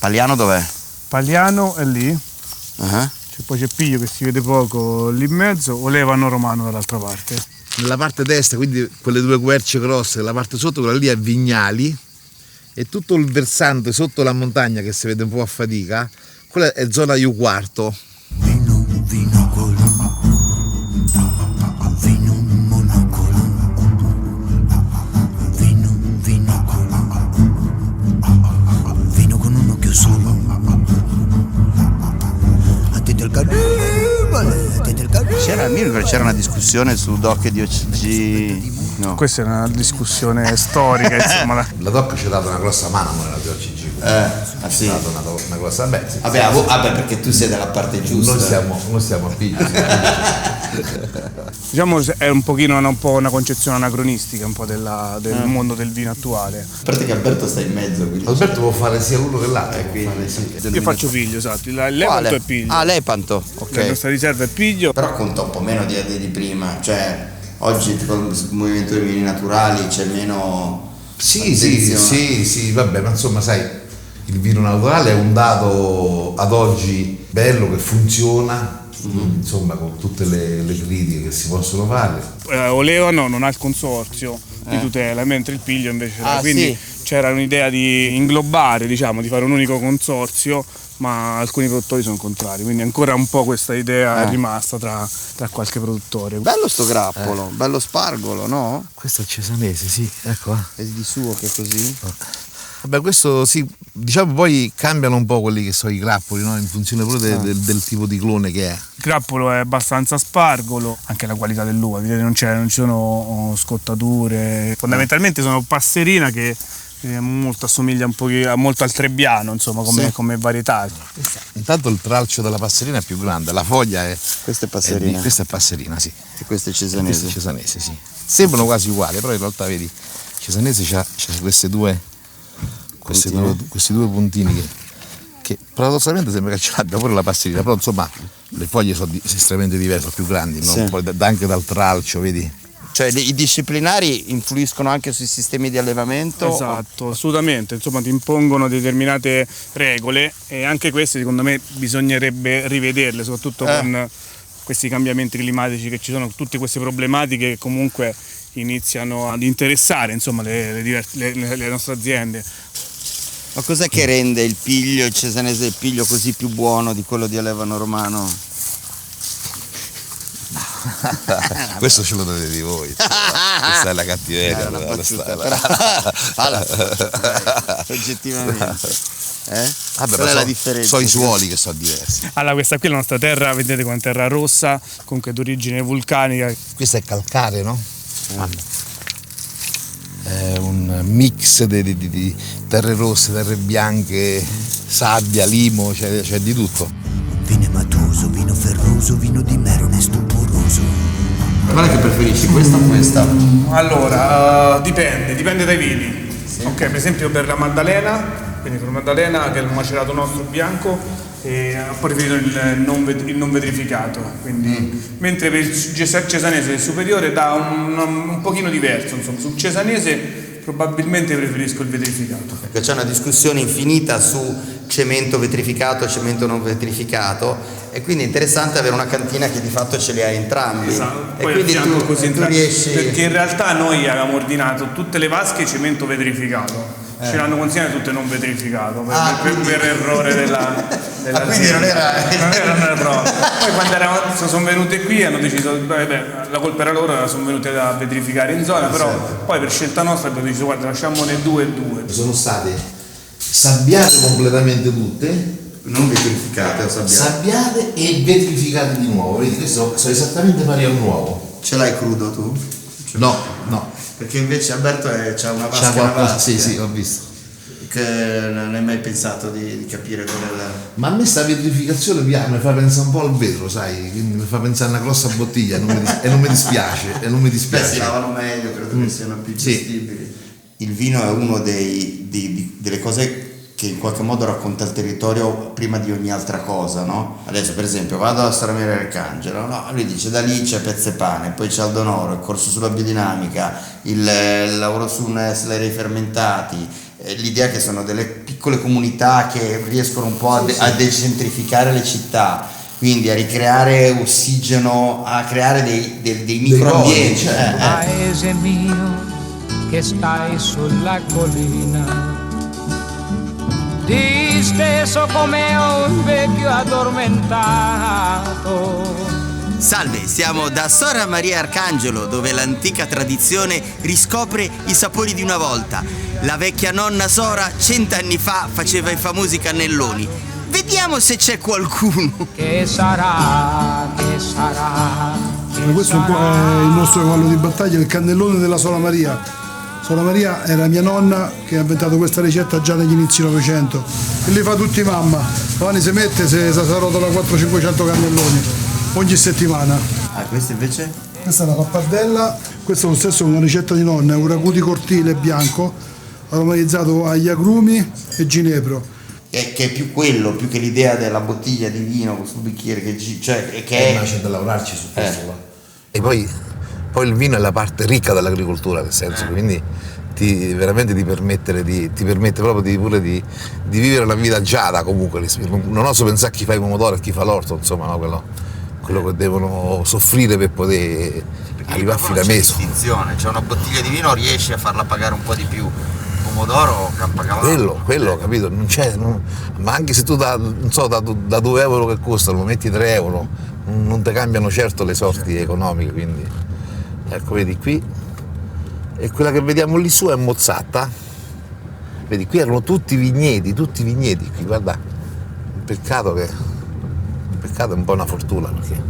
Pagliano dov'è? Pagliano è lì. Uh-huh. Poi c'è Piglio che si vede poco lì in mezzo, Olevano Romano dall'altra parte. Nella parte destra, quindi quelle due querce grosse, la parte sotto, quella lì è Vignali, e tutto il versante sotto la montagna che si vede un po' a fatica, quella è zona Iu Quarto. Vino con un occhio solo. C'era una discussione su DOC e DOCG. No. Questa è una discussione storica, insomma. La DOC ci ha dato una grossa mano nella DOCG. Sì. Ci ha dato una grossa. Vabbè, perché tu sei dalla parte giusta. Noi stiamo a Piglio. Diciamo è un pochino una concezione anacronistica un po' del mondo del vino attuale. A parte che Alberto sta in mezzo. Quindi... Alberto può fare sia l'uno che l'altro. Io faccio Piglio, esatto. Lepanto è Piglio. Ah, Lepanto, ok. La nostra riserva è Piglio. Però conta un po' meno di prima, cioè oggi con il movimento dei vini naturali c'è meno. Sì, vabbè, ma insomma, sai, il vino naturale è un dato ad oggi bello che funziona. Insomma, con tutte le critiche che si possono fare. Olevano non ha il consorzio di tutela, mentre il Piglio invece quindi c'era un'idea di inglobare, diciamo, di fare un unico consorzio, ma alcuni produttori sono contrari, quindi ancora un po' questa idea è rimasta tra qualche produttore. Bello sto grappolo, bello spargolo, no? Questo è cesanese, sì, ecco. È di suo che è così? Vabbè, questo sì, diciamo, poi cambiano un po' quelli che sono i grappoli, no? In funzione proprio del tipo di clone che è. Il grappolo è abbastanza spargolo, anche la qualità dell'uva, vedete non ci sono scottature, fondamentalmente sono passerina che molto assomiglia un po' molto al Trebbiano, insomma, come varietà. Intanto il tralcio della passerina è più grande, la foglia è. Questa è passerina. Questa è passerina, sì. E questa è cesanese. Questa è cesanese, sì. Sembrano quasi uguali, però in realtà vedi, cesanese c'ha questi due puntini che paradossalmente sembra che ce l'abbia pure la passerina, però insomma le foglie sono estremamente diverse, sono più grandi, no? Poi anche dal tralcio, vedi? Cioè i disciplinari influiscono anche sui sistemi di allevamento? Esatto, assolutamente, insomma ti impongono determinate regole e anche queste secondo me bisognerebbe rivederle, soprattutto con questi cambiamenti climatici che ci sono, tutte queste problematiche che comunque iniziano ad interessare, insomma, le nostre aziende. Ma cos'è che rende il Piglio, il cesanese del Piglio così più buono di quello di Olevano Romano? Questo ce lo dovete di voi. Questa è la cattiveria. Oggettivamente. Vabbè, qual è la differenza? Sono i suoli che sono diversi. Allora, questa qui è la nostra terra, vedete come terra rossa, comunque d'origine vulcanica. Questa è calcare, no? È un mix di terre rosse, terre bianche, sabbia, limo, c'è di tutto. Vino matoso, vino ferroso, vino di Merone stuporoso. Qual è che preferisci, questa o questa? Allora, dipende dai vini. Sì. Ok, per esempio per la Maddalena, quindi per la Maddalena che è il macerato nostro bianco, ho preferito il non vetrificato, quindi, mentre per il cesanese il superiore dà un pochino diverso, insomma, sul cesanese probabilmente preferisco il vetrificato. Perché c'è una discussione infinita su cemento vetrificato, cemento non vetrificato, e quindi è interessante avere una cantina che di fatto ce li ha entrambi. Esatto. E poi quindi tu riesci... Perché in realtà noi avevamo ordinato tutte le vasche cemento vetrificato. Ce l'hanno consegnato tutte non vetrificato per errore della quindi non era proprio. Poi quando sono venute qui hanno deciso, la colpa era loro, sono venute a vetrificare in zona, però poi per scelta nostra abbiamo deciso guarda lasciamone 2 e 2. Sono state sabbiate completamente tutte, non vetrificate o sabbiate e vetrificate di nuovo, vedi, questo sono esattamente pari a un uovo. Ce l'hai crudo tu? No. Perché invece Alberto c'ha una vasca. Sì, ho visto. Che non hai mai pensato di capire qual è la... Ma a me sta vetrificazione mi fa pensare un po' al vetro, sai, quindi mi fa pensare a una grossa bottiglia e non mi dispiace. Beh, si lavano meglio, credo che siano più gestibili. Il vino è uno delle cose che in qualche modo racconta il territorio prima di ogni altra cosa, no? Adesso per esempio vado alla Stramiera Arcangelo, no? Lui dice da lì c'è Pezzepane, poi c'è Aldonoro, il corso sulla biodinamica, il lavoro su Nestlé, i fermentati, l'idea che sono delle piccole comunità che riescono un po' a decentrificare le città, quindi a ricreare ossigeno, a creare dei microambienti. Paese mio che stai sulla collina, disteso come un vecchio addormentato. Salve, siamo da Sora Maria Arcangelo, dove l'antica tradizione riscopre i sapori di una volta. La vecchia nonna Sora 100 anni fa faceva i famosi cannelloni. Vediamo se c'è qualcuno. Che sarà, che sarà, che questo è il nostro cavallo di battaglia, il cannellone della Sora Maria. Sora Maria era mia nonna che ha inventato questa ricetta già negli inizi Novecento e li fa tutti mamma. Domani si mette, si rotola 400-500 cannelloni ogni settimana. Questo invece? Questa è una pappardella, questo è lo stesso, una ricetta di nonna, è un ragù di cortile bianco aromatizzato agli agrumi e ginepro. Che è più quello, più che l'idea della bottiglia di vino con sul bicchiere Ma c'è da lavorarci su questo qua. E poi il vino è la parte ricca dell'agricoltura, nel senso, quindi veramente ti permette proprio di vivere una vita agiata comunque. Non oso pensare a chi fa i pomodori e a chi fa l'orto, insomma, no? Quello che devono soffrire per poter arrivare fino a mese. C'è una bottiglia di vino, riesci a farla pagare un po' di più. Pomodoro, campacavallo. Quello, capito? Non c'è, ma anche se tu da 2 euro che costano metti 3 euro, non ti cambiano certo le sorti economiche, quindi ecco, vedi qui, e quella che vediamo lì su è mozzata, vedi, qui erano tutti vigneti qui, guarda, un peccato è un po' una fortuna, perché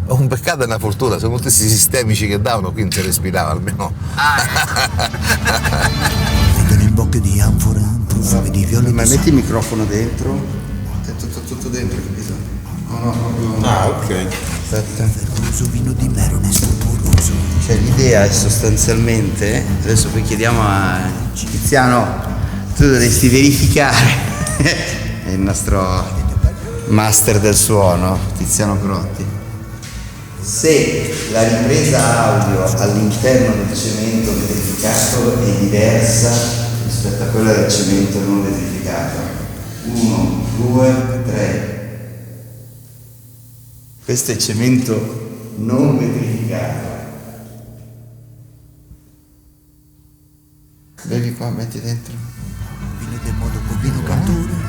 un peccato è una fortuna, sono tutti questi sistemici che davano, qui non si respirava almeno. Vedono in bocche di anfora, profumi di viola. Ma metti il microfono dentro, è tutto dentro, capito? No, proprio. Ok. Aspetta. Ferroso vino di Merone stuporoso. Cioè l'idea è sostanzialmente, adesso poi chiediamo a Tiziano, tu dovresti verificare, è il nostro master del suono, Tiziano Grotti, se la ripresa audio all'interno del cemento vetrificato è diversa rispetto a quella del cemento non vetrificato. 1, 2, 3. Questo è cemento non vetrificato. Bevi qua, metti dentro. Vino del modo col vino cantore.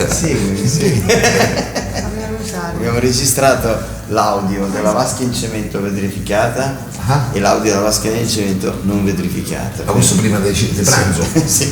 Sì. Abbiamo registrato l'audio della vasca in cemento vetrificata e l'audio della vasca in cemento non vetrificata. Ma questo prima del pranzo? Sì.